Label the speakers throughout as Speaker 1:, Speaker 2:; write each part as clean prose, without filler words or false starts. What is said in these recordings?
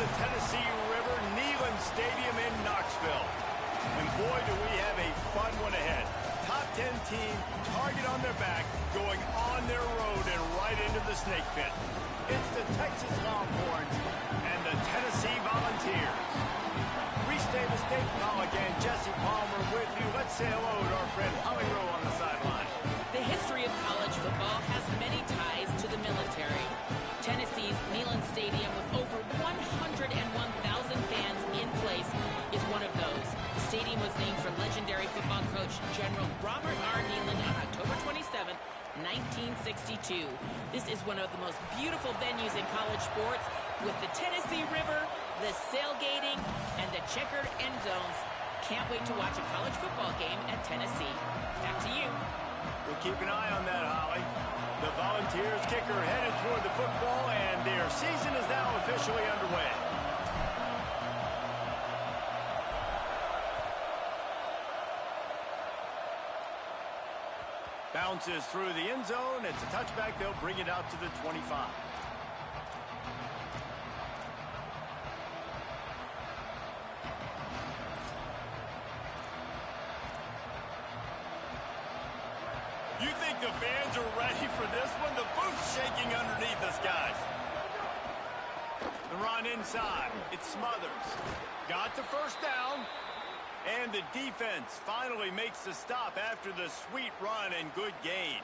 Speaker 1: the Tennessee River Neyland Stadium in Knoxville. And boy, do we have a fun one ahead. Top 10 team, target on their back, going on their road and right into the snake pit. It's the Texas Longhorns and the Tennessee Volunteers. Reese Davis, Dave Pollock, and Jesse Palmer with you. Let's say hello to our friend Holly Rowe on the sideline.
Speaker 2: The history of college football has many ties to the military. Tennessee's Neyland Stadium, with over 101,000 fans in place, is one of those. The stadium was named for legendary football coach General Robert R. Neyland on October 27, 1962. This is one of the most beautiful venues in college sports, with the Tennessee River, the sailgating, and the checkered end zones. Can't wait to watch a college football game at Tennessee. Back to you.
Speaker 1: We'll keep an eye on that, Holly. The Volunteers kicker headed toward the football, and their season is now officially underway. Bounces through the end zone. It's a touchback. They'll bring it out to the 25. You think the fans are ready for this one? The booth's shaking underneath us, guys. The run inside. It's Smothers. Got the first down. And the defense finally makes the stop after the sweet run and good gain.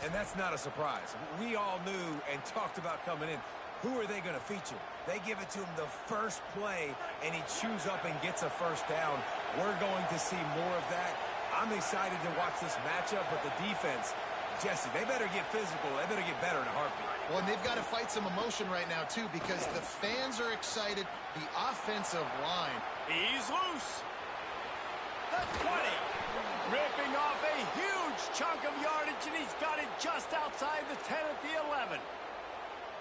Speaker 3: And that's not a surprise. We all knew and talked about coming in. Who are they going to feature? They give it to him the first play, and he chews up and gets a first down. We're going to see more of that. I'm excited to watch this matchup, but the defense, Jesse, they better get physical. They better get better in a heartbeat.
Speaker 4: Well, and they've got to fight some emotion right now, too, because the fans are excited. The offensive line.
Speaker 1: He's loose. The 20. Ripping off a huge chunk of yardage, and he's got it just outside the 10 at the 11.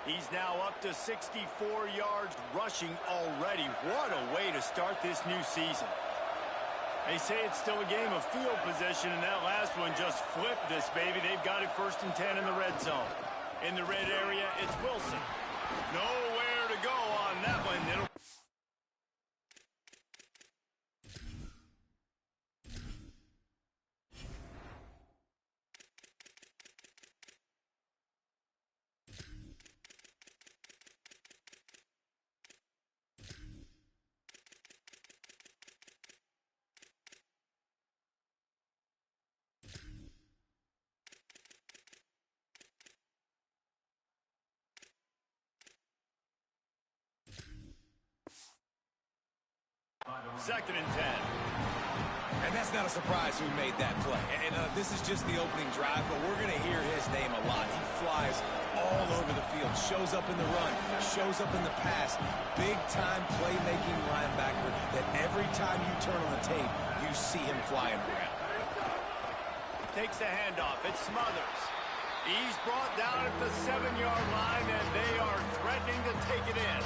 Speaker 1: He's now up to 64 yards rushing already. What a way to start this new season. They say it's still a game of field position, and that last one just flipped this baby. They've got it 1st and 10 in the red zone. In the red area, it's Wilson. Nowhere to go on that one. It'll... Second and 10.
Speaker 3: And that's not a surprise who made that play. And this is just the opening drive, but we're going to hear his name a lot. He flies all over the field, shows up in the run, shows up in the pass. Big-time playmaking linebacker that every time you turn on the tape, you see him flying around.
Speaker 1: Takes the handoff. It's Smothers. He's brought down at the 7-yard line, and they are threatening to take it in.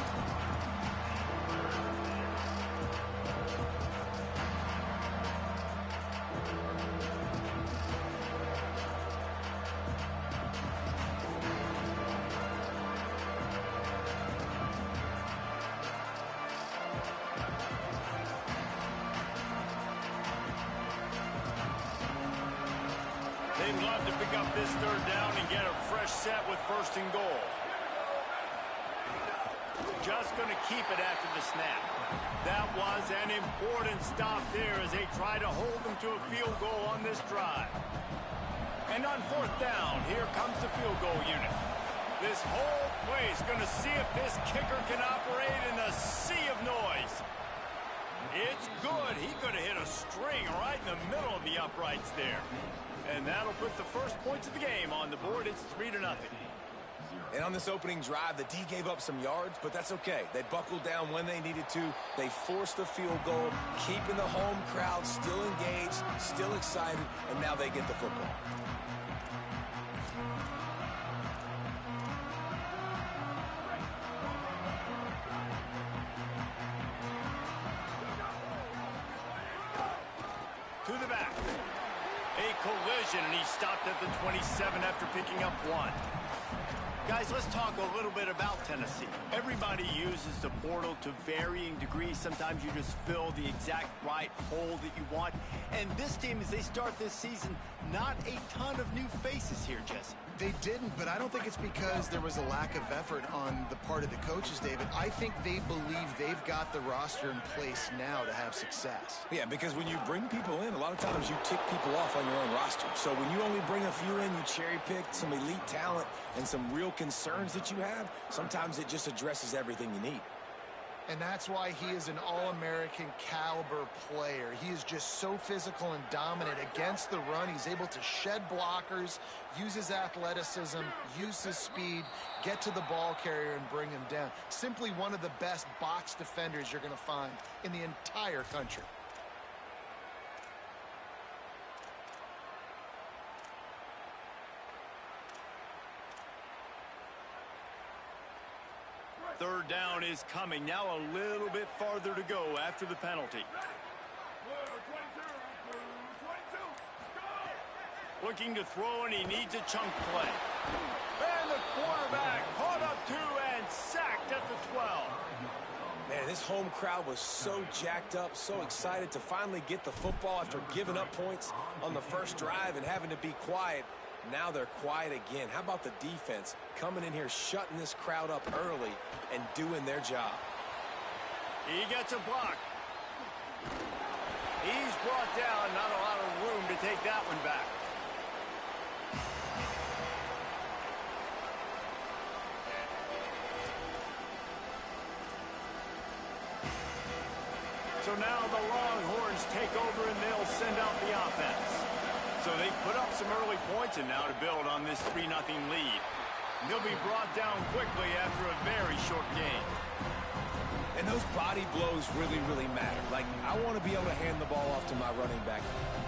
Speaker 1: They'd love to pick up this 3rd down and get a fresh set with 1st and goal. Just going to keep it after the snap. That was an important stop there as they try to hold them to a field goal on this drive. And on 4th down, here comes the field goal unit. This whole place going to see if this kicker can operate in a sea of noise. It's good. He could have hit a string right in the middle of the uprights there. And that'll put the first points of the game on the board. It's 3-0.
Speaker 3: And on this opening drive, the D gave up some yards, but that's okay. They buckled down when they needed to. They forced the field goal, keeping the home crowd still engaged, still excited, and now they get the football.
Speaker 1: To the back. A collision, and he stopped at the 27 after picking up 1. Guys, let's talk a little bit about Tennessee. Everybody uses the portal to varying degrees. Sometimes you just fill the exact right hole that you want. And this team, as they start this season, not a ton of new faces here, Jesse.
Speaker 4: They didn't, but I don't think it's because there was a lack of effort on the part of the coaches, David. I think they believe they've got the roster in place now to have success.
Speaker 3: Yeah, because when you bring people in, a lot of times you tick people off on your own roster. So when you only bring a few in, you cherry-pick some elite talent and some real concerns that you have, sometimes it just addresses everything you need.
Speaker 4: And that's why he is an all-American caliber player. He is just so physical and dominant against the run. He's able to shed blockers, use his athleticism, use his speed, get to the ball carrier and bring him down. Simply one of the best box defenders you're going to find in the entire country.
Speaker 1: Third down is coming. Now a little bit farther to go after the penalty. Looking to throw, and he needs a chunk play. And the quarterback caught up to and sacked at the 12.
Speaker 3: Man, this home crowd was so jacked up, so excited to finally get the football after giving up points on the first drive and having to be quiet. Now they're quiet again. How about the defense coming in here, shutting this crowd up early and doing their job?
Speaker 1: He gets a block. He's brought down. Not a lot of room to take that one back. So now the Longhorns take over and they'll send out the offense. So they put up some early points and now to build on this 3-0 lead. They'll be brought down quickly after a very short game.
Speaker 3: And those body blows really, really matter. Like, I want to be able to hand the ball off to my running back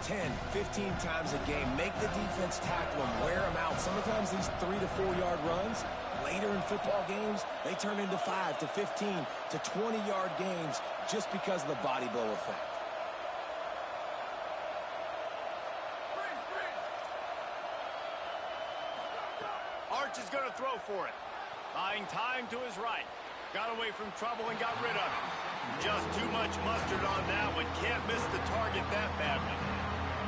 Speaker 3: 10, 15 times a game. Make the defense tackle them, wear them out. Sometimes these 3 to 4 yard runs, later in football games, they turn into 5 to 15 to 20 yard games just because of the body blow effect.
Speaker 1: Is going to throw for it. Buying time to his right. Got away from trouble and got rid of it. Just too much mustard on that one. Can't miss the target that badly.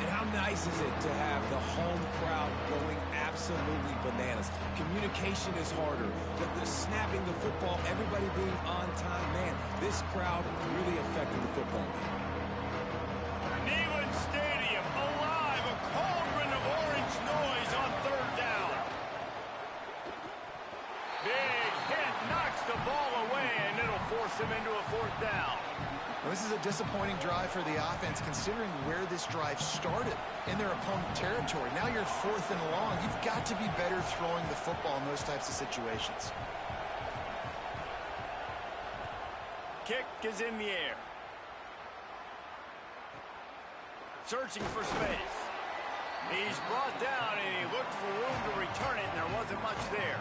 Speaker 3: And how nice is it to have the home crowd going absolutely bananas? Communication is harder. The snapping the football, everybody being on time. Man, this crowd really affected the football game.
Speaker 1: Neyland Stadium alive. A cauldron of orange noise on third down. Big hit, knocks the ball away, and it'll force him into a fourth down.
Speaker 4: Well, this is a disappointing drive for the offense, considering where this drive started in their opponent territory. Now you're 4th and long. You've got to be better throwing the football in those types of situations.
Speaker 1: Kick is in the air. Searching for space. He's brought down, and he looked for room to return it, and there wasn't much there.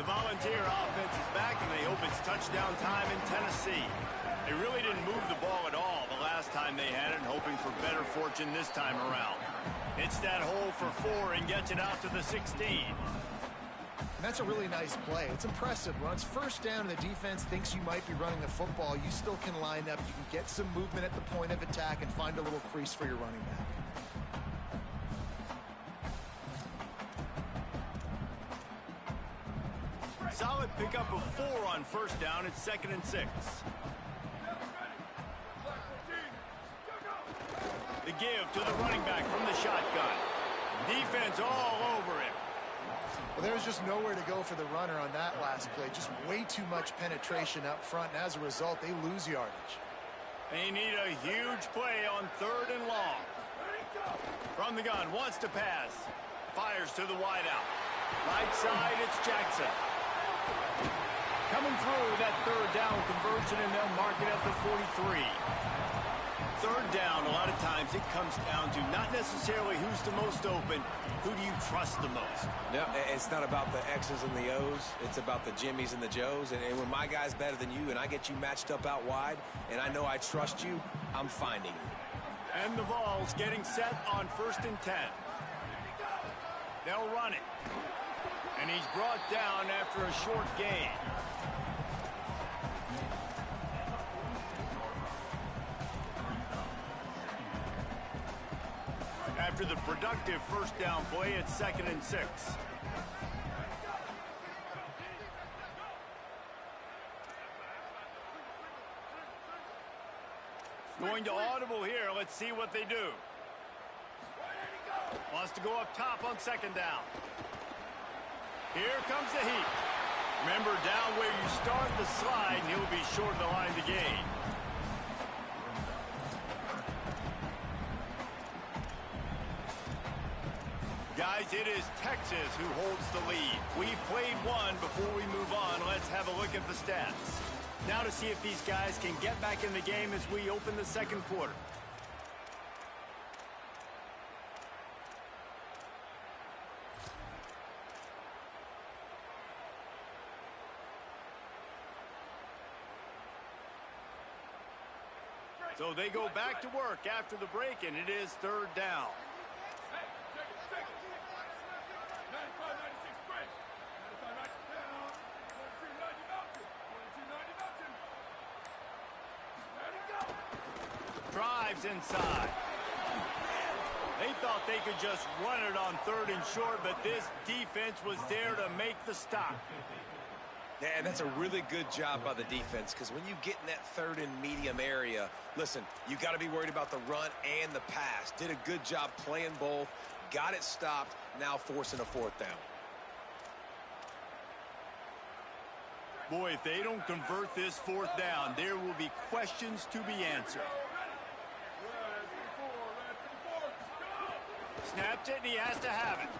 Speaker 1: Volunteer offense is back, and they hope it's touchdown time in Tennessee. They really didn't move the ball at all the last time they had it, hoping for better fortune this time around. It's that hole for 4 and gets it out to the 16.
Speaker 4: And that's a really nice play. It's impressive. When it's first down and the defense thinks you might be running the football, you still can line up. You can get some movement at the point of attack and find a little crease for your running back.
Speaker 1: Solid pickup of 4 on first down. It's 2nd and 6. The give to the running back from the shotgun. Defense all over him.
Speaker 4: Well, there's just nowhere to go for the runner on that last play. Just way too much penetration up front, and as a result, they lose yardage.
Speaker 1: They need a huge play on 3rd and long. From the gun, wants to pass. Fires to the wideout. Right side, it's Jackson. Coming through that 3rd down conversion, and they'll mark it at the 43. third down, a lot of times it comes down to not necessarily who's the most open, who do you trust the most?
Speaker 3: No, it's not about the X's and the O's. It's about the Jimmys and the Joes. And when my guy's better than you and I get you matched up out wide and I know I trust you, I'm finding you.
Speaker 1: And the Vols getting set on 1st and 10. They'll run it. And he's brought down after a short gain. After the productive first down play, it's 2nd and 6. Going to audible here. Let's see what they do. Wants to go up top on 2nd down. Here comes the heat. Remember, down where you start the slide, and he'll be short of the line to gain. Guys, it is Texas who holds the lead. We've played one. Before we move on, let's have a look at the stats. Now to see if these guys can get back in the game as we open the second quarter. So they go back to work after the break, and it is 3rd down. Drives inside. They thought they could just run it on 3rd and short, but this defense was there to make the stop.
Speaker 3: Yeah, and that's a really good job by the defense because when you get in that 3rd and medium area, listen, you got to be worried about the run and the pass. Did a good job playing both, got it stopped, now forcing a 4th down.
Speaker 1: Boy, if they don't convert this 4th down, there will be questions to be answered. Snaps it, and he has to have it.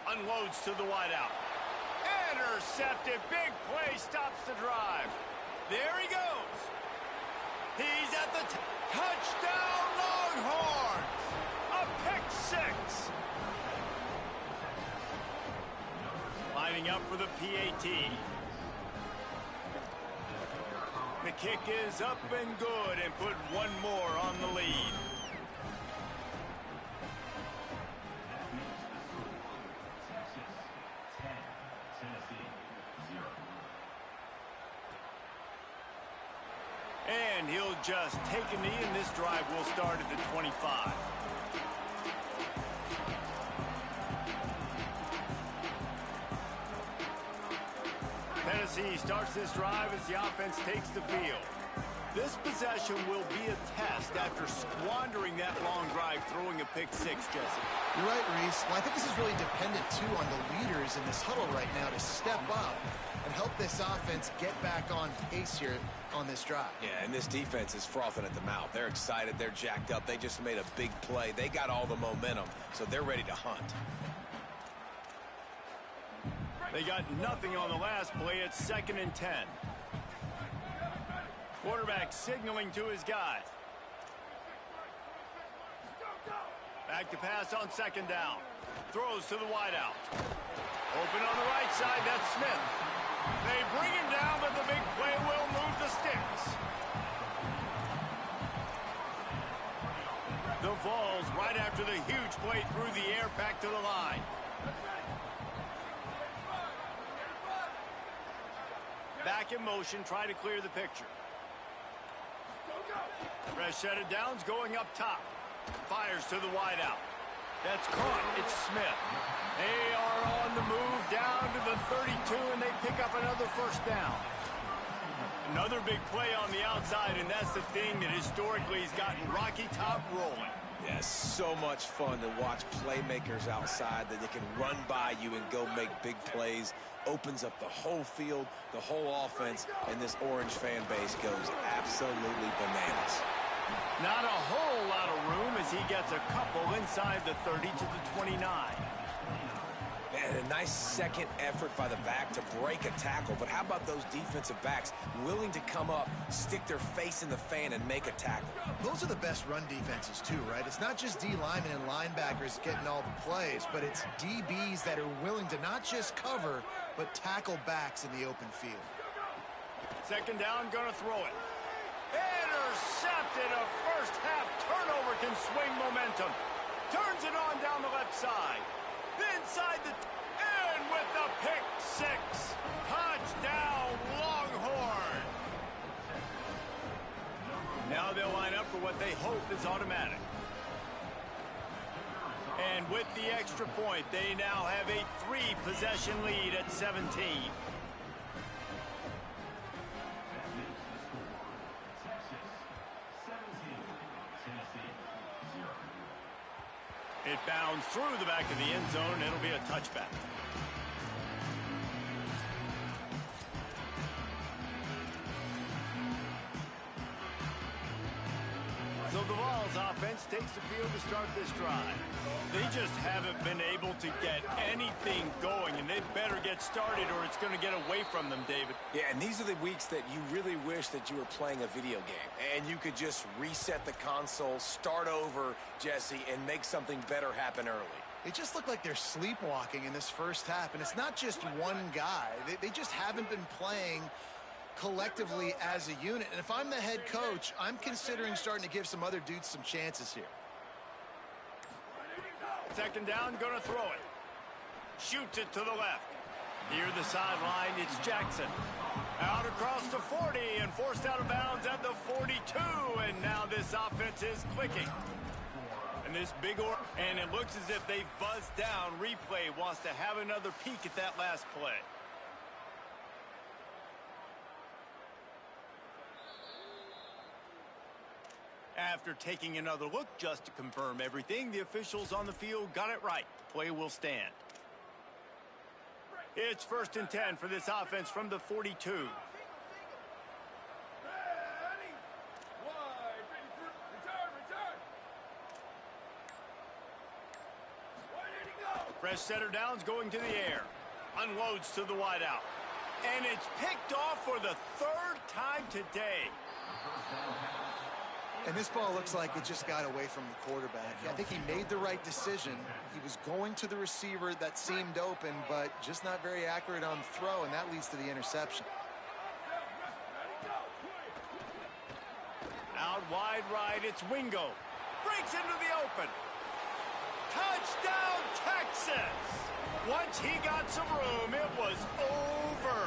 Speaker 1: Unloads to the wideout. Intercepted. Big play stops the drive. There he goes. He's at the touchdown, Longhorns. A pick 6. Lining up for the PAT. The kick is up and good and put one more on the lead. And he'll just take a knee, and this drive will start at the 25. Tennessee starts this drive as the offense takes the field. This possession will be a test after squandering that long drive, throwing a pick 6, Jesse.
Speaker 4: You're right, Reese. Well, I think this is really dependent, too, on the leaders in this huddle right now to step up and help this offense get back on pace here on this drive.
Speaker 3: Yeah, and this defense is frothing at the mouth. They're excited. They're jacked up. They just made a big play. They got all the momentum, so they're ready to hunt.
Speaker 1: They got nothing on the last play. It's 2nd and 10. Quarterback signaling to his guys. Back to pass on 2nd down. Throws to the wideout. Open on the right side, that's Smith. They bring him down, but the big play will move the sticks. The Vols, right after the huge play through the air, back to the line. Back in motion, try to clear the picture. Fresh set of downs going up top. Fires to the wideout. That's caught. It's Smith. They are on the move down to the 32, and they pick up another 1st down. Another big play on the outside, and that's the thing that historically has gotten Rocky Top rolling.
Speaker 3: Yeah, so much fun to watch playmakers outside that they can run by you and go make big plays. Opens up the whole field, the whole offense, and this Orange fan base goes absolutely bananas.
Speaker 1: Not a whole lot of room as he gets a couple inside the 30 to the 29.
Speaker 3: Man, And a nice second effort by the back to break a tackle. But how about those defensive backs willing to come up, stick their face in the fan, and make a tackle?
Speaker 4: Those are the best run defenses, too, right? It's not just D linemen and linebackers getting all the plays, but it's DBs that are willing to not just cover, but tackle backs in the open field.
Speaker 1: Second down, gonna throw it. Intercepted. A first half turnover can swing momentum. Turns it on down the left side. Inside the... And with the pick six. Touchdown, Longhorn. Now they'll line up for what they hope is automatic. And with the extra point, they now have a 3-possession lead at 17. It bounds through the back of the end zone, and it'll be a touchback. So the Vols offense takes the field to start this drive. They just haven't been able to get anything going, and they better get started or it's going to get away from them, David.
Speaker 3: Yeah, and these are the weeks that you really wish that you were playing a video game and you could just reset the console, start over, Jesse, and make something better happen early.
Speaker 4: It just looked like they're sleepwalking in this first half, and it's not just one guy. They just haven't been playing collectively as a unit. And if I'm the head coach, I'm considering starting to give some other dudes some chances here.
Speaker 1: Second down, gonna throw it. Shoots it to the left. Near the sideline, it's Jackson. Out across the 40 and forced out of bounds at the 42. And now this offense is clicking. And this and it looks as if they've buzzed down. Replay wants to have another peek at that last play. After taking another look just to confirm everything, the officials on the field got it right. The play will stand. It's 1st and 10 for this offense from the 42. Fresh setter downs going to the air. Unloads to the wideout. And it's picked off for the 3rd time today.
Speaker 4: And this ball looks like it just got away from the quarterback. I think he made the right decision. He was going to the receiver that seemed open, but just not very accurate on the throw, and that leads to the interception.
Speaker 1: Out wide right, it's Wingo. Breaks into the open. Touchdown, Texas! Once he got some room, it was over.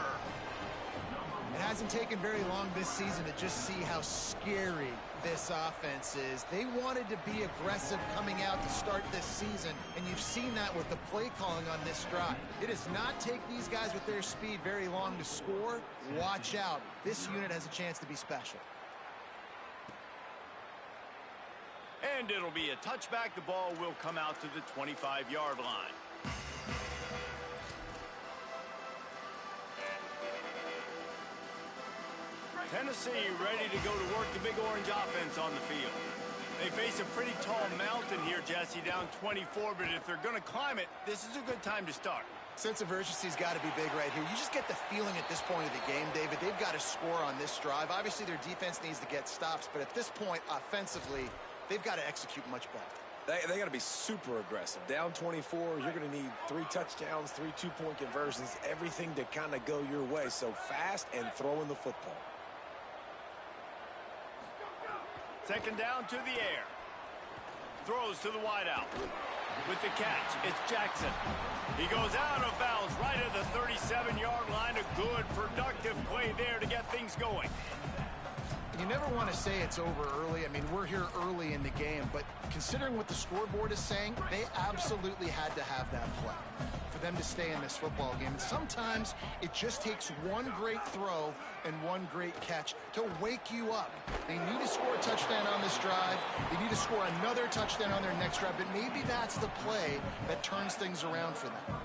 Speaker 4: It hasn't taken very long this season to just see how scary this offense is. They wanted to be aggressive coming out to start this season, and you've seen that with the play calling on this drive. It does not take these guys with their speed very long to score. Watch out. This unit has a chance to be special.
Speaker 1: And it'll be a touchback. The ball will come out to the 25-yard line. Tennessee ready to go to work the Big Orange offense on the field. They face a pretty tall mountain here, Jesse, down 24, but if they're going to climb it, this is a good time to start.
Speaker 4: Sense of urgency's got to be big right here. You just get the feeling at this point of the game, David, they've got to score on this drive. Obviously, their defense needs to get stops, but at this point, offensively, they've got to execute much better.
Speaker 3: They got to be super aggressive. Down 24, you're going to need 3 touchdowns, 3 two-point conversions, everything to kind of go your way. So fast and throwing the football.
Speaker 1: Second down to the air. Throws to the wideout. With the catch, it's Jackson. He goes out of bounds right at the 37-yard line. A good, productive play there to get things going.
Speaker 4: You never want to say it's over early. I mean, we're here early in the game, but considering what the scoreboard is saying, they absolutely had to have that play for them to stay in this football game. And sometimes it just takes one great throw and one great catch to wake you up. They need to score a touchdown on this drive. They need to score another touchdown on their next drive, but maybe that's the play that turns things around for them.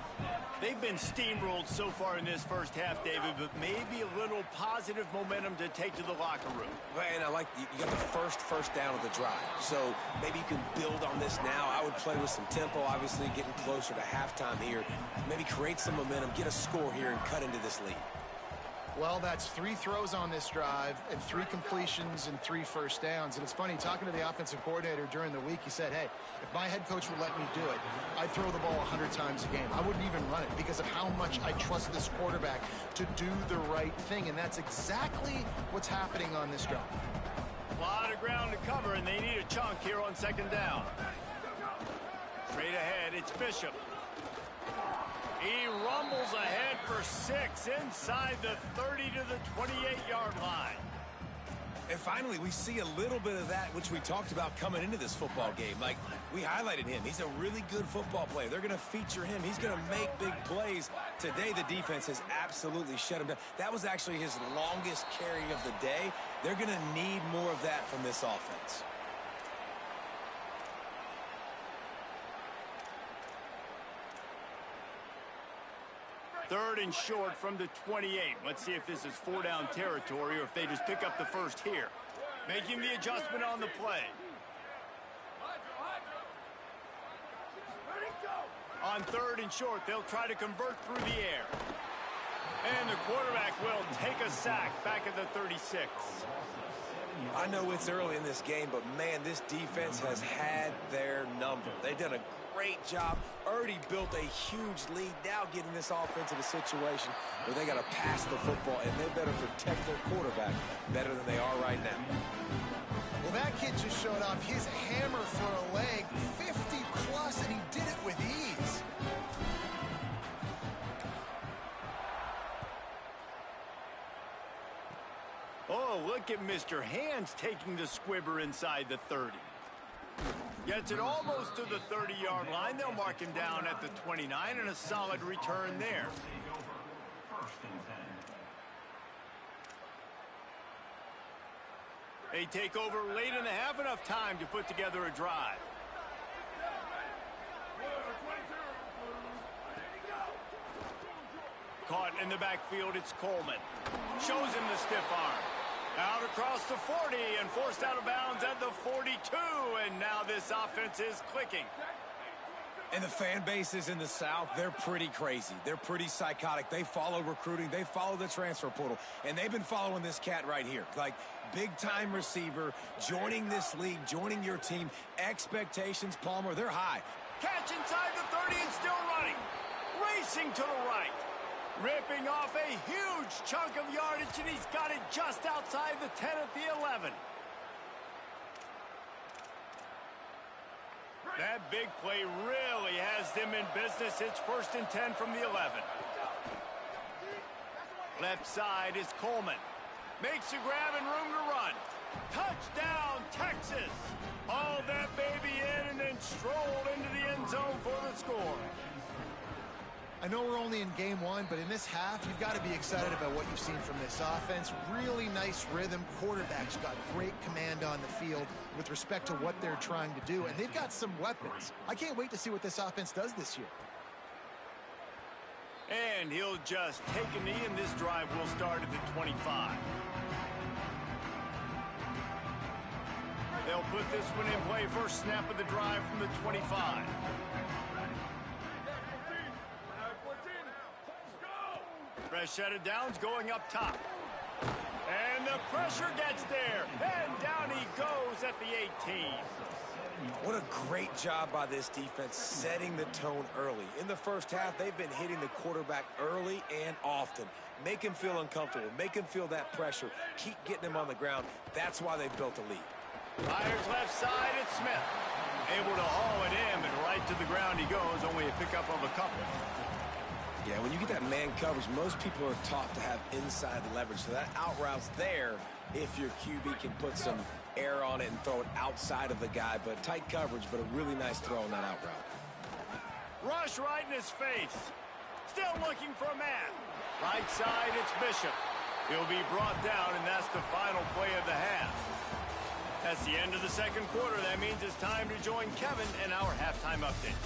Speaker 1: They've been steamrolled so far in this first half, David, but maybe a little positive momentum to take to the locker room.
Speaker 3: And I like you got the first down of the drive. So maybe you can build on this now. I would play with some tempo, obviously getting closer to halftime here. Maybe create some momentum, get a score here, and cut into this lead.
Speaker 4: Well, that's 3 throws on this drive and 3 completions and 3 first downs. And it's funny, talking to the offensive coordinator during the week, he said, hey, if my head coach would let me do it, I'd throw the ball 100 times a game. I wouldn't even run it because of how much I trust this quarterback to do the right thing. And that's exactly what's happening on this drive.
Speaker 1: A lot of ground to cover, and they need a chunk here on second down. Straight ahead, it's Bishop. He rumbles ahead for 6 inside the 30 to the 28-yard line.
Speaker 3: And finally, we see a little bit of that, which we talked about coming into this football game. Like, we highlighted him. He's a really good football player. They're going to feature him. He's going to make big plays. Today, the defense has absolutely shut him down. That was actually his longest carry of the day. They're going to need more of that from this offense.
Speaker 1: Third and short from the 28. Let's see if this is 4-down territory or if they just pick up the first here. Making the adjustment on the play. On third and short, they'll try to convert through the air. And the quarterback will take a sack back at the 36.
Speaker 3: I know it's early in this game, but, man, this defense has had their number. They've done a great job, already built a huge lead, now getting this offense in a situation where they got to pass the football, and they better protect their quarterback better than they are right now.
Speaker 4: Well, that kid just showed off his hammer for a leg, 50-plus, and he did it with ease.
Speaker 1: Oh, look at Mr. Hands taking the squibber inside the 30. Gets it almost to the 30-yard line. They'll mark him down at the 29, and a solid return there. They take over late in the half, enough time to put together a drive. Caught in the backfield, it's Coleman. Shows him the stiff arm. Out across the 40 and forced out of bounds at the 42, and now this offense is clicking.
Speaker 3: And the fan bases in the South, they're pretty crazy. They're pretty psychotic. They follow recruiting. They follow the transfer portal. And they've been following this cat right here. Like, big-time receiver, joining this league, joining your team. Expectations, Palmer, they're high.
Speaker 1: Catch inside the 30 and still running. Racing to the right. Ripping off a huge chunk of yardage, and he's got it just outside the 10 at the 11. That big play really has them in business. It's 1st and 10 from the 11. Left side is Coleman. Makes a grab and room to run. Touchdown, Texas! Hauled that baby in and then strolled into the end zone for the score.
Speaker 4: I know we're only in game 1, but in this half, you've got to be excited about what you've seen from this offense. Really nice rhythm. Quarterback's got great command on the field with respect to what they're trying to do, and they've got some weapons. I can't wait to see what this offense does this year.
Speaker 1: And he'll just take a knee, and this drive will start at the 25. They'll put this one in play. First snap of the drive from the 25. Fresh set of downs going up top. And the pressure gets there. And down he goes at the 18.
Speaker 3: What a great job by this defense setting the tone early. In the first half, they've been hitting the quarterback early and often. Make him feel uncomfortable. Make him feel that pressure. Keep getting him on the ground. That's why they've built a lead.
Speaker 1: Fires left side, it's Smith. Able to haul it in, and right to the ground he goes. Only a pickup of a couple.
Speaker 3: Yeah, when you get that man coverage, most people are taught to have inside leverage. So that out route's there if your QB can put some air on it and throw it outside of the guy. But tight coverage, but a really nice throw on that out route.
Speaker 1: Rush right in his face. Still looking for a man. Right side, it's Bishop. He'll be brought down, and that's the final play of the half. That's the end of the second quarter. That means it's time to join Kevin in our halftime update.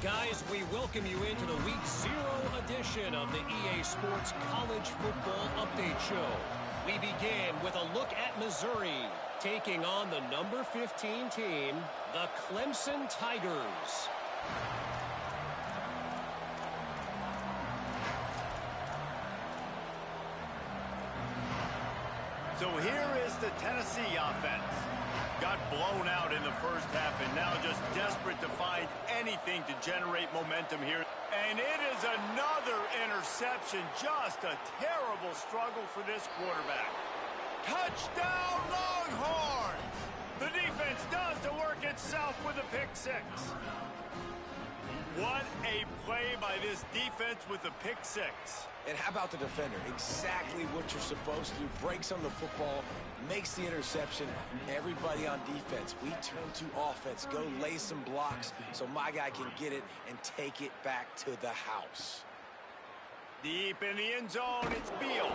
Speaker 5: Guys, we welcome you into the Week 0 edition of the EA Sports College Football Update Show. We begin with a look at Missouri, taking on the number 15 team, the Clemson Tigers.
Speaker 1: So here is the Tennessee offense. Got blown out in the first half and now just desperate to find anything to generate momentum here. And it is another interception. Just a terrible struggle for this quarterback. Touchdown Longhorns! The defense does the work itself with a pick six. What a play by this defense with the pick six.
Speaker 3: And how about the defender? Exactly what you're supposed to do. Breaks on the football, makes the interception. Everybody on defense, we turn to offense. Go lay some blocks so my guy can get it and take it back to the house.
Speaker 1: Deep in the end zone, it's Beal.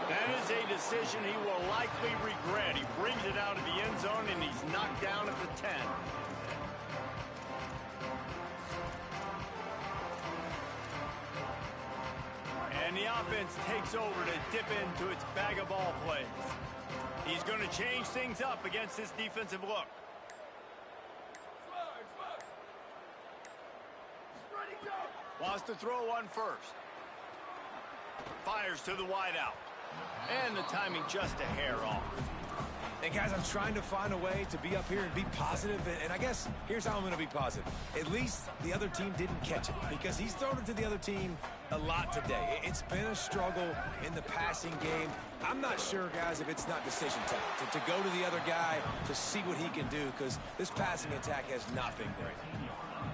Speaker 1: That is a decision he will likely regret. He brings it out of the end zone, and he's knocked down at the 10. And the offense takes over to dip into its bag of ball plays. He's going to change things up against this defensive look. Wants to throw one first. Fires to the wideout. And the timing just a hair off.
Speaker 3: And guys, I'm trying to find a way to be up here and be positive, and I guess here's how I'm going to be positive. At least the other team didn't catch it, because he's thrown it to the other team a lot today. It's been a struggle in the passing game. I'm not sure, guys, if it's not decision time to go to the other guy to see what he can do, because this passing attack has not been great.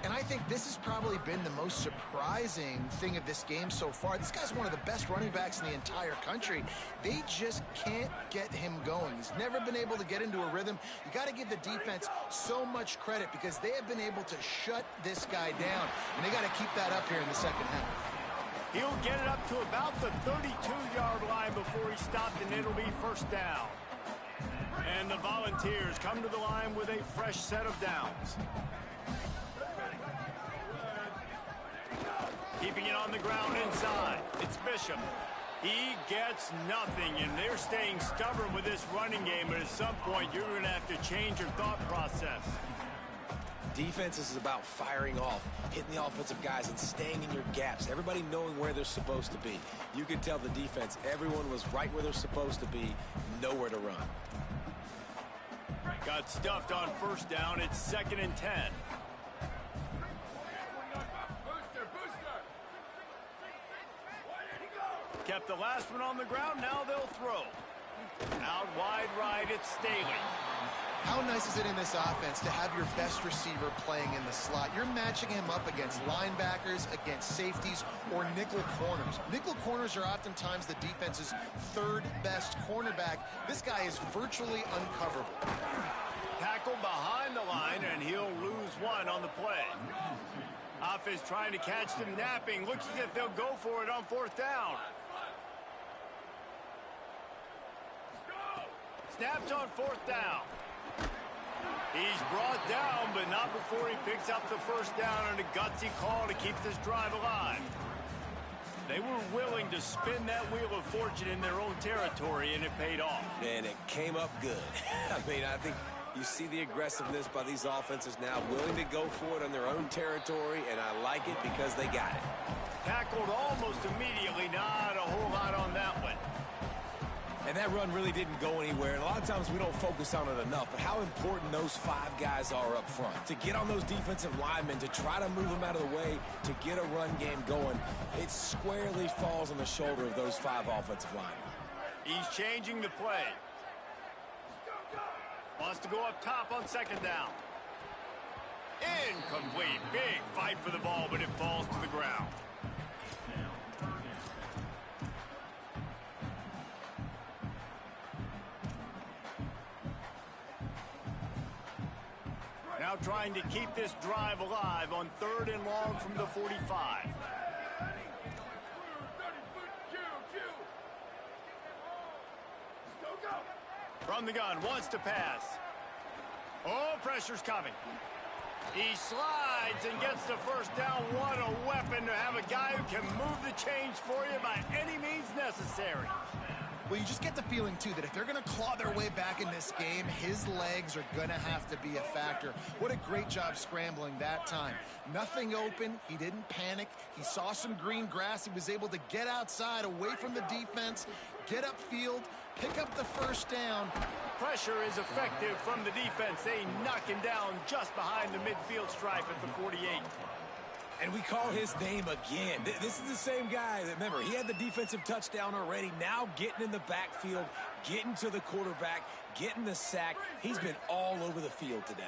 Speaker 4: And I think this has probably been the most surprising thing of this game so far. This guy's one of the best running backs in the entire country. They just can't get him going. He's never been able to get into a rhythm. You got to give the defense so much credit because they have been able to shut this guy down. And they got to keep that up here in the second half.
Speaker 1: He'll get it up to about the 32-yard line before he stopped, and it'll be first down. And the Volunteers come to the line with a fresh set of downs. Keeping it on the ground inside. It's Bishop. He gets nothing, and they're staying stubborn with this running game, but at some point you're going to have to change your thought process.
Speaker 3: Defense is about firing off, hitting the offensive guys, and staying in your gaps. Everybody knowing where they're supposed to be. You can tell the defense, everyone was right where they're supposed to be, nowhere to run.
Speaker 1: Got stuffed on first down. It's 2nd and 10. Kept the last one on the ground. Now they'll throw. Out wide right, it's Staley.
Speaker 4: How nice is it in this offense to have your best receiver playing in the slot? You're matching him up against linebackers, against safeties, or nickel corners. Nickel corners are oftentimes the defense's third best cornerback. This guy is virtually uncoverable.
Speaker 1: Tackle behind the line, and he'll lose one on the play. Offense trying to catch them napping. Looks as if they'll go for it on 4th down. Snapped on 4th down. He's brought down, but not before he picks up the first down and a gutsy call to keep this drive alive. They were willing to spin that wheel of fortune in their own territory, and it paid off.
Speaker 3: And it came up good. I mean, I think you see the aggressiveness by these offenses now, willing to go for it on their own territory, and I like it because they got it.
Speaker 1: Tackled almost immediately, not a whole lot on that one.
Speaker 3: And that run really didn't go anywhere, and a lot of times we don't focus on it enough, but how important those 5 guys are up front. To get on those defensive linemen, to try to move them out of the way, to get a run game going, it squarely falls on the shoulder of those 5 offensive linemen.
Speaker 1: He's changing the play. Wants to go up top on 2nd down. Incomplete. Big fight for the ball, but it falls to the ground. Now trying to keep this drive alive on 3rd and long from the 45. From the gun, wants to pass. Oh, pressure's coming. He slides and gets the first down. What a weapon to have a guy who can move the chains for you by any means necessary.
Speaker 4: Well, you just get the feeling, too, that if they're going to claw their way back in this game, his legs are going to have to be a factor. What a great job scrambling that time. Nothing open. He didn't panic. He saw some green grass. He was able to get outside, away from the defense, get upfield, pick up the first down.
Speaker 1: Pressure is effective from the defense. They knock him down just behind the midfield stripe at the 48.
Speaker 3: And we call his name again. This is the same guy that, remember, he had the defensive touchdown already. Now getting in the backfield, getting to the quarterback, getting the sack. He's been all over the field today.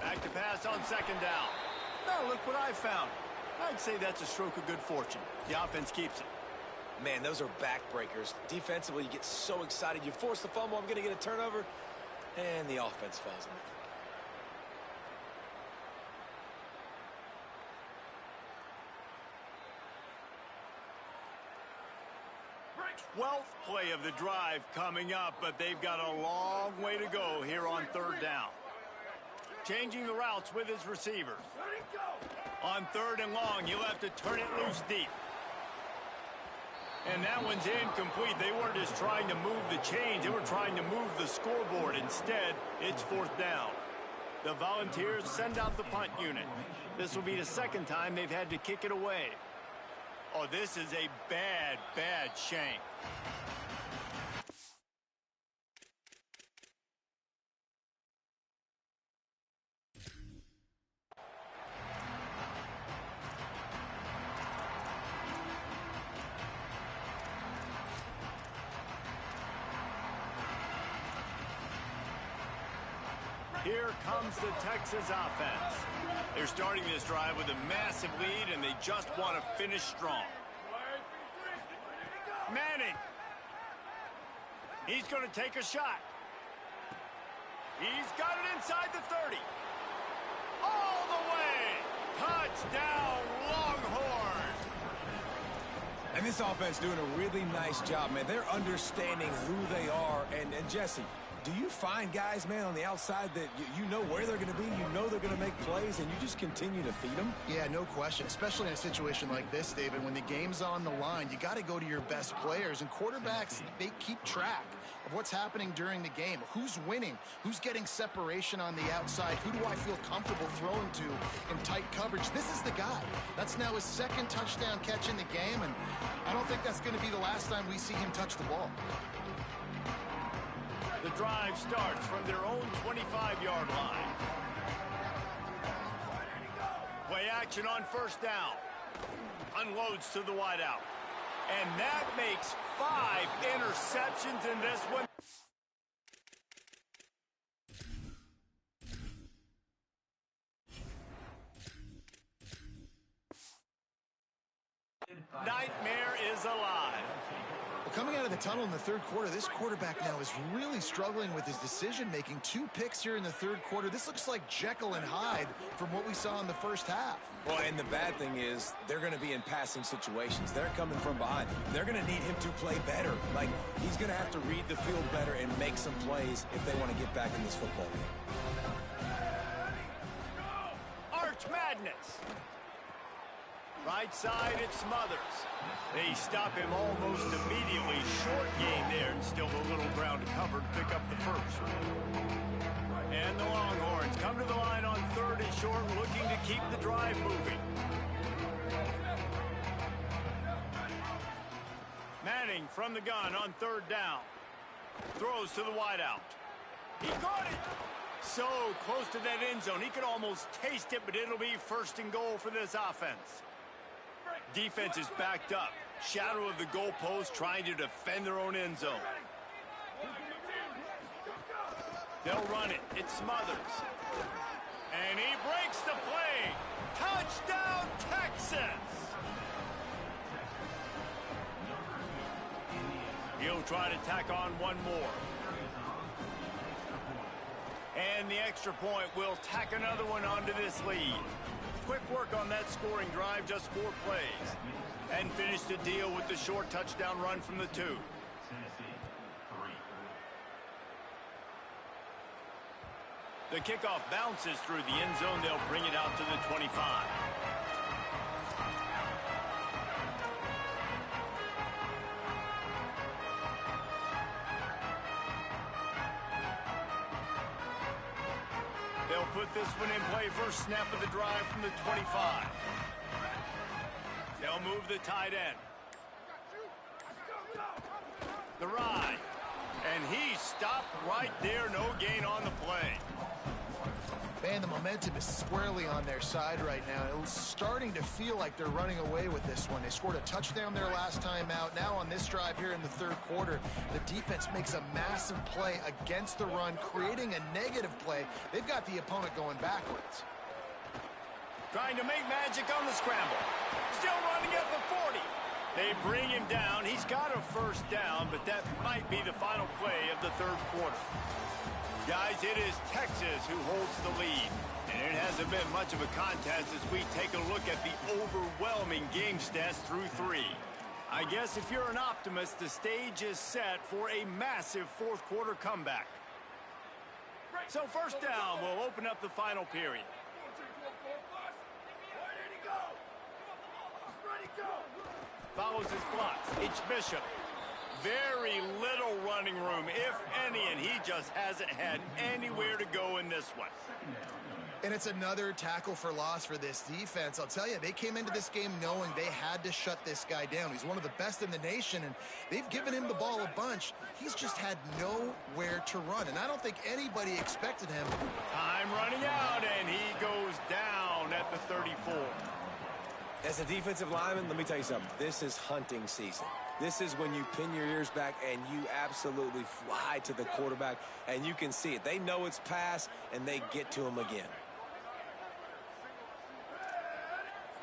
Speaker 1: Back to pass on second down. Now look what I found. I'd say that's a stroke of good fortune. The offense keeps it.
Speaker 3: Man, those are backbreakers. Defensively, you get so excited. You force the fumble, I'm going to get a turnover, and the offense falls in the
Speaker 1: football. 12th play of the drive coming up, but they've got a long way to go here on third down. Changing the routes with his receivers. On third and long, he'll have to turn it loose deep. And that one's incomplete. They weren't just trying to move the chains. They were trying to move the scoreboard. Instead, it's fourth down. The Volunteers send out the punt unit. This will be the second time they've had to kick it away. Oh, this is a bad, bad shank. Here comes the Texas offense. They're starting this drive with a massive lead, and they just want to finish strong. Manning. He's going to take a shot. He's got it inside the 30. All the way. Touchdown, Longhorns.
Speaker 3: And this offense doing a really nice job, man. They're understanding who they are. And Jesse, do you find guys, man, on the outside that you know where they're going to be, you know they're going to make plays, and you just continue to feed them?
Speaker 4: Yeah, no question, especially in a situation like this, David. When the game's on the line, you got to go to your best players, and quarterbacks, they keep track of what's happening during the game. Who's winning? Who's getting separation on the outside? Who do I feel comfortable throwing to in tight coverage? This is the guy. That's now his second touchdown catch in the game, and I don't think that's going to be the last time we see him touch the ball.
Speaker 1: The drive starts from their own 25-yard line. Play action on first down. Unloads to the wideout. And that makes 5 interceptions in this one. Nightmare is alive.
Speaker 4: Coming out of the tunnel in the third quarter, this quarterback now is really struggling with his decision-making. 2 picks here in the third quarter. This looks like Jekyll and Hyde from what we saw in the first half.
Speaker 3: Well, and the bad thing is they're going to be in passing situations. They're coming from behind. They're going to need him to play better. Like, he's going to have to read the field better and make some plays if they want to get back in this football game.
Speaker 1: Arch Madness. Right side, it Smothers. They stop him almost immediately. Short gain there, and still a little ground to cover to pick up the first. And the Longhorns come to the line on third and short, looking to keep the drive moving. Manning from the gun on third down. Throws to the wideout. He caught it! So close to that end zone. He could almost taste it, but it'll be first and goal for this offense. Defense is backed up. Shadow of the goalpost, trying to defend their own end zone. They'll run it. It Smothers. And he breaks the play. Touchdown, Texas! He'll try to tack on one more. And the extra point will tack another one onto this lead. Quick work on that scoring drive, just 4 plays. And finished the deal with the short touchdown run from the 2. The kickoff bounces through the end zone. They'll bring it out to the 25. They'll put this one in play. First snap of the drive from the 25. They'll move the tight end. The ride. And he stopped right there. No gain on the play.
Speaker 4: Man, the momentum is squarely on their side right now. It's starting to feel like they're running away with this one. They scored a touchdown their last time out. Now on this drive here in the 3rd quarter, the defense makes a massive play against the run, creating a negative play. They've got the opponent going backwards.
Speaker 1: Trying to make magic on the scramble. Still running at the 40. They bring him down. He's got a first down, but that might be the final play of the 3rd quarter. Guys, it is Texas who holds the lead. And it hasn't been much of a contest as we take a look at the overwhelming game stats through 3. I guess if you're an optimist, the stage is set for a massive 4th quarter comeback. So first down will open up the final period. Follows his blocks. It's Bishop. Very little running room, if any, and he just hasn't had anywhere to go in this one.
Speaker 4: And it's another tackle for loss for this defense. I'll tell you, they came into this game knowing they had to shut this guy down. He's one of the best in the nation, and they've given him the ball a bunch. He's just had nowhere to run, and I don't think anybody expected him.
Speaker 1: Time running out, and he goes down at the 34.
Speaker 3: As a defensive lineman, let me tell you something. This is hunting season. This is when you pin your ears back and you absolutely fly to the quarterback, and you can see it. They know it's pass, and they get to him again.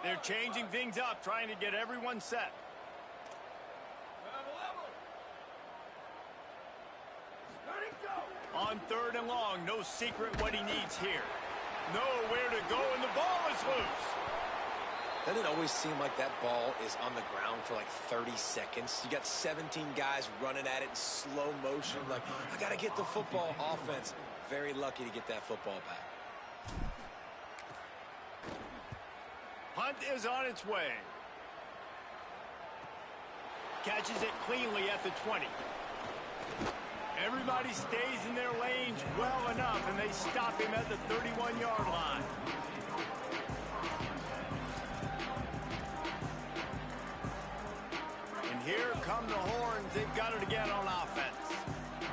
Speaker 1: They're changing things up, trying to get everyone set. On 3rd and long, no secret what he needs here. Nowhere to go, and the ball is loose.
Speaker 3: Doesn't it always seem like that ball is on the ground for like 30 seconds? You got 17 guys running at it in slow motion. Like, I got to get the football. Offense, very lucky to get that football back.
Speaker 1: Hunt is on its way. Catches it cleanly at the 20. Everybody stays in their lanes well enough, and they stop him at the 31-yard line. And here come the horns. They've got it again on offense.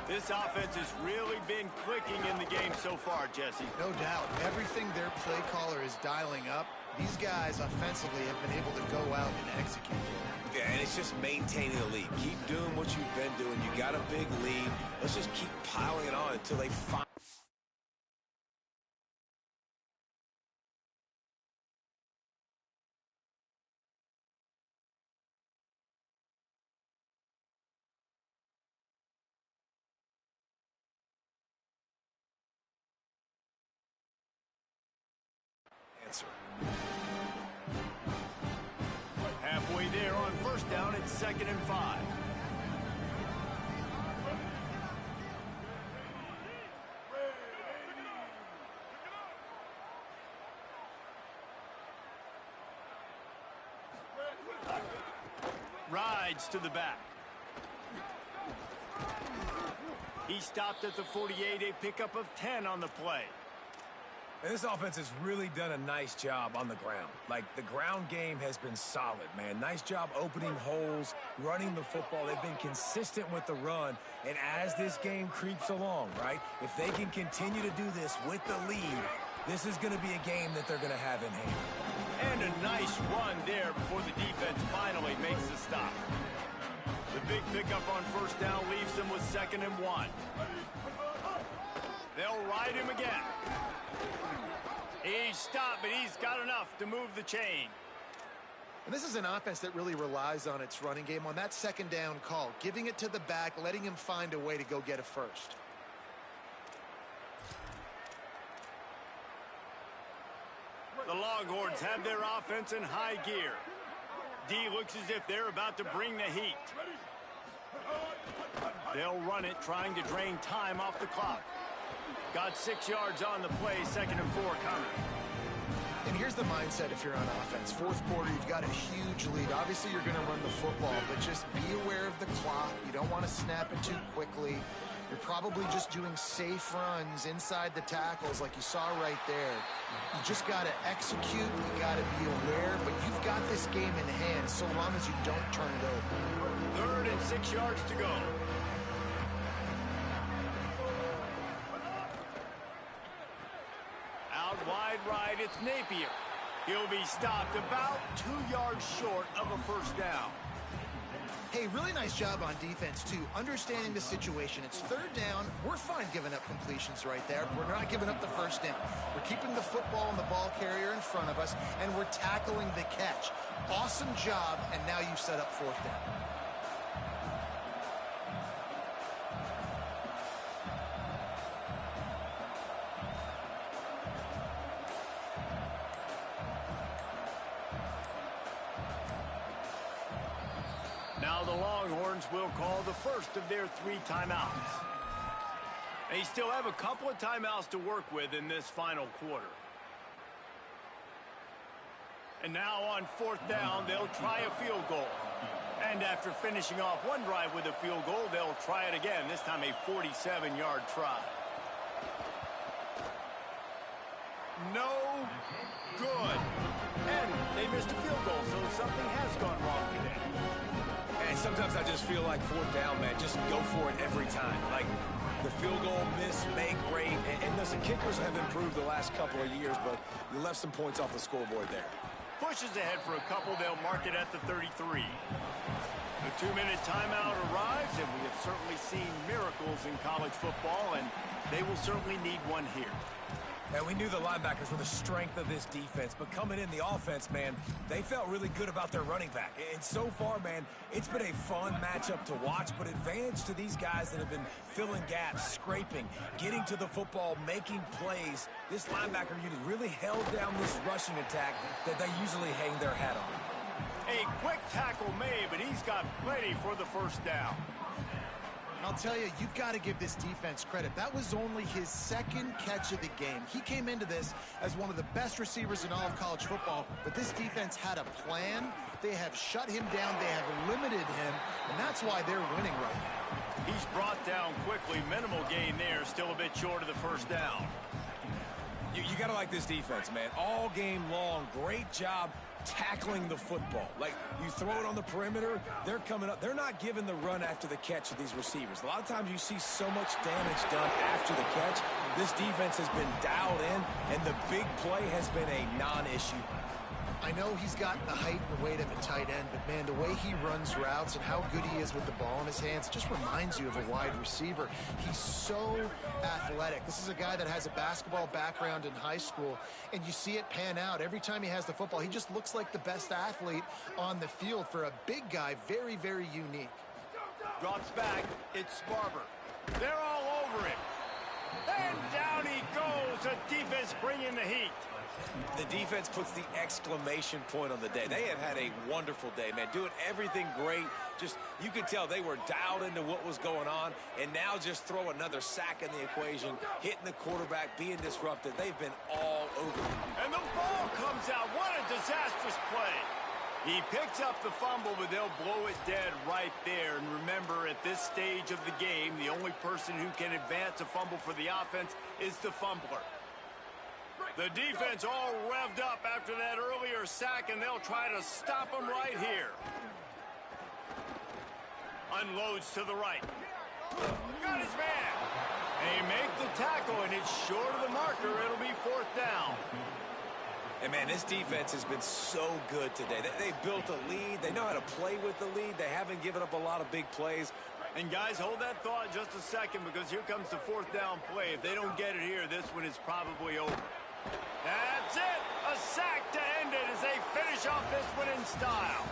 Speaker 1: This offense has really been clicking in the game so far, Jesse.
Speaker 4: No doubt. Everything their play caller is dialing up, these guys offensively have been able to go out and execute.
Speaker 3: Yeah, and it's just maintaining the lead. Keep doing what you've been doing. You got a big lead. Let's just keep piling it on until they find. Answer.
Speaker 1: Halfway there on first down, it's 2nd and 5. Rides to the back. He stopped at the 48, a pickup of 10 on the play.
Speaker 3: And this offense has really done a nice job on the ground. Like, the ground game has been solid, man. Nice job opening holes, running the football. They've been consistent with the run. And as this game creeps along, right, if they can continue to do this with the lead, this is going to be a game that they're going to have in hand.
Speaker 1: And a nice run there before the defense finally makes the stop. The big pickup on first down leaves them with 2nd and 1. They'll ride him again. He's stopped, but he's got enough to move the chain.
Speaker 4: And this is an offense that really relies on its running game on that 2nd down call, giving it to the back, letting him find a way to go get a first.
Speaker 1: Dolphins have their offense in high gear. D looks as if they're about to bring the heat. They'll run it, trying to drain time off the clock. Got 6 yards on the play, 2nd and 4 coming.
Speaker 4: And here's the mindset if you're on offense. Fourth quarter, you've got a huge lead. Obviously, you're going to run the football, but just be aware of the clock. You don't want to snap it too quickly. You're probably just doing safe runs inside the tackles like you saw right there. You just got to execute. You got to be aware, but you've got this game in hand so long as you don't turn it over.
Speaker 1: 3rd and 6 yards to go. Out wide right, it's Napier. He'll be stopped about 2 yards short of a first down.
Speaker 4: Hey, really nice job on defense, too. Understanding the situation. It's 3rd down. We're fine giving up completions right there. We're not giving up the first down. We're keeping the football and the ball carrier in front of us, and we're tackling the catch. Awesome job, and now you've set up 4th down.
Speaker 1: Now the Longhorns will call the first of their 3 timeouts. They still have a couple of timeouts to work with in this final quarter. And now on 4th down, they'll try a field goal. And after finishing off one drive with a field goal, they'll try it again, this time a 47-yard try. No good. And they missed a field goal, so something has gone wrong today.
Speaker 3: And sometimes I just feel like 4th down, man, just go for it every time. Like the field goal, miss, make, rate. And listen, kickers have improved the last couple of years, but you left some points off the scoreboard there.
Speaker 1: Pushes ahead for a couple. They'll mark it at the 33. The 2-minute timeout arrives, and we have certainly seen miracles in college football, and they will certainly need one here.
Speaker 3: And we knew the linebackers were the strength of this defense, but coming in the offense, man, they felt really good about their running back. And so far, man, it's been a fun matchup to watch, but advantage to these guys that have been filling gaps, scraping, getting to the football, making plays. This linebacker unit really held down this rushing attack that they usually hang their hat on.
Speaker 1: A quick tackle made, but he's got plenty for the first down.
Speaker 4: I'll tell you, you've got to give this defense credit. That was only his 2nd catch of the game. He came into this as one of the best receivers in all of college football, but this defense had a plan. They have shut him down. They have limited him, and that's why they're winning right now.
Speaker 1: He's brought down quickly. Minimal gain there. Still a bit short of the first down.
Speaker 3: You got to like this defense, man. All game long, great job tackling the football. Like, you throw it on the perimeter, they're coming up. They're not giving the run after the catch of these receivers. A lot of times you see so much damage done after the catch. This defense has been dialed in, and the big play has been a non-issue.
Speaker 4: I know he's got the height and the weight of a tight end, but, man, the way he runs routes and how good he is with the ball in his hands just reminds you of a wide receiver. He's so athletic. This is a guy that has a basketball background in high school, and you see it pan out. Every time he has the football, he just looks like the best athlete on the field. For a big guy, very, very unique.
Speaker 1: Drops back. It's Barber. They're all over him. And down he goes. The defense bringing the heat.
Speaker 3: The defense puts the exclamation point on the day. They have had a wonderful day, man. Doing everything great. Just, you could tell they were dialed into what was going on. And now just throw another sack in the equation, hitting the quarterback, being disrupted. They've been all over him.
Speaker 1: And the ball comes out. What a disastrous play. He picks up the fumble, but they'll blow it dead right there. And remember, at this stage of the game, the only person who can advance a fumble for the offense is the fumbler. The defense all revved up after that earlier sack, and they'll try to stop him right here. Unloads to the right. Got his man. They make the tackle, and it's short of the marker. It'll be 4th down.
Speaker 3: And, man, this defense has been so good today. They built a lead. They know how to play with the lead. They haven't given up a lot of big plays.
Speaker 1: And, guys, hold that thought just a second, because here comes the 4th down play. If they don't get it here, this one is probably over. That's it. A sack to end it as they finish off this one in style.